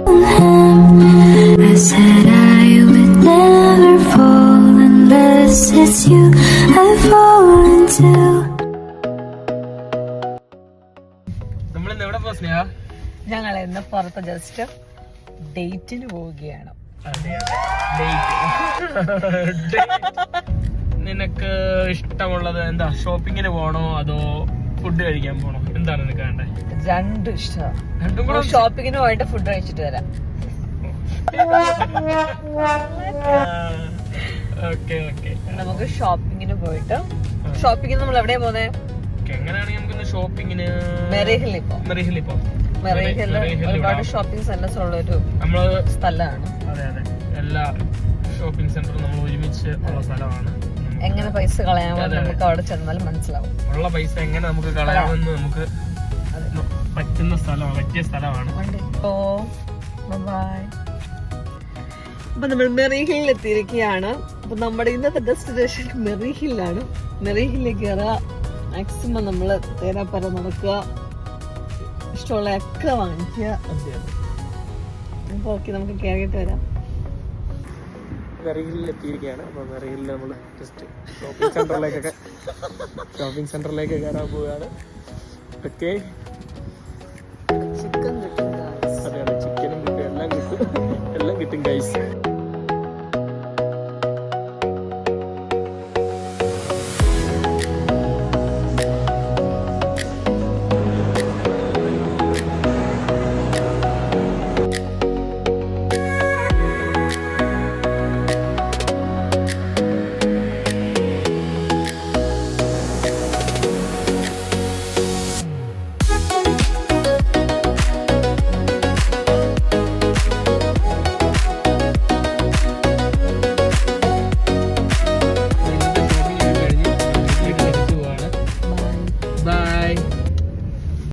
I said I would never fall unless it's you I fall into. നമ്മളിന്ന് എവിടെ പോ സ്നേഹ? ഞങ്ങൾ ഇന്ന് പുറത്ത് ജസ്റ്റ് ഡേറ്റിന് പോവുകയാണ്. നിനക്ക് ഇഷ്ടമുള്ളത് എന്താ? ഷോപ്പിങ്ങിന് പോണോ അതോ ഫുഡ് കഴിക്കാൻ പോണോ? എന്താണ് നിനക്ക് വേണ്ടത്? രണ്ടും ഇഷ്ടമാണ്. രണ്ടും കൂടെ ഷോപ്പിങ്ങിന് പോയിട്ട് ഫുഡ് കഴിച്ചിട്ട് വരാം. നമുക്ക് ഷോപ്പിങ്ങിന് പോയിട്ട് ഷോപ്പിങ്ങിന് നമ്മൾ എവിടെയാ പോന്നെ? എങ്ങനെയാണെങ്കിൽ നമുക്കിന്ന് ഷോപ്പിങ്ങിന് മെറിഹില്ലിൽ പോവാം. മെറിഹില്ല് ഒരുപാട് ഷോപ്പിംഗ് സെന്റേഴ്സ് ഉള്ള ഒരു സ്ഥലമാണ്. അതെ അതെ, എല്ലാ ഷോപ്പിംഗ് സെന്ററും നമ്മൾ ഒരുമിച്ച് ഉള്ള സ്ഥലമാണ്. എങ്ങനെ പൈസ കളയാമെന്ന് നമുക്ക് അവിടെ ചെന്നാൽ മനസ്സിലാവും. ഉള്ള പൈസ എങ്ങനെ നമുക്ക് കളയാമെന്ന് നമുക്ക് പറ്റുന്ന സ്ഥലമാണ്, പറ്റിയ സ്ഥലമാണ്. അപ്പൊ നമ്മൾ മെറിഹില്ലിൽ എത്തിയിരിക്കുകയാണ്. അപ്പൊ നമ്മുടെ ഇന്നത്തെ ഡെസ്റ്റിനേഷൻ മെറിഹില്ലാണ്. മെറിഹില്ലിൽ കയറുക, മാക്സിമം നമ്മള് തേരാപ്പര നടക്കുക, ഇഷ്ടമുള്ള ഒക്കെ വാങ്ങിക്കുക. അപ്പൊ ഓക്കെ, നമുക്ക് കയറിയിട്ട് വരാം. മെറിഹില്ലിൽ എത്തിയിരിക്കുകയാണ്. അപ്പോൾ മെറിഹില്ലിൽ നമ്മൾ ജസ്റ്റ് ഷോപ്പിംഗ് സെന്ററിലേക്ക് കയറാൻ പോവുകയാണ്. ഓക്കെ,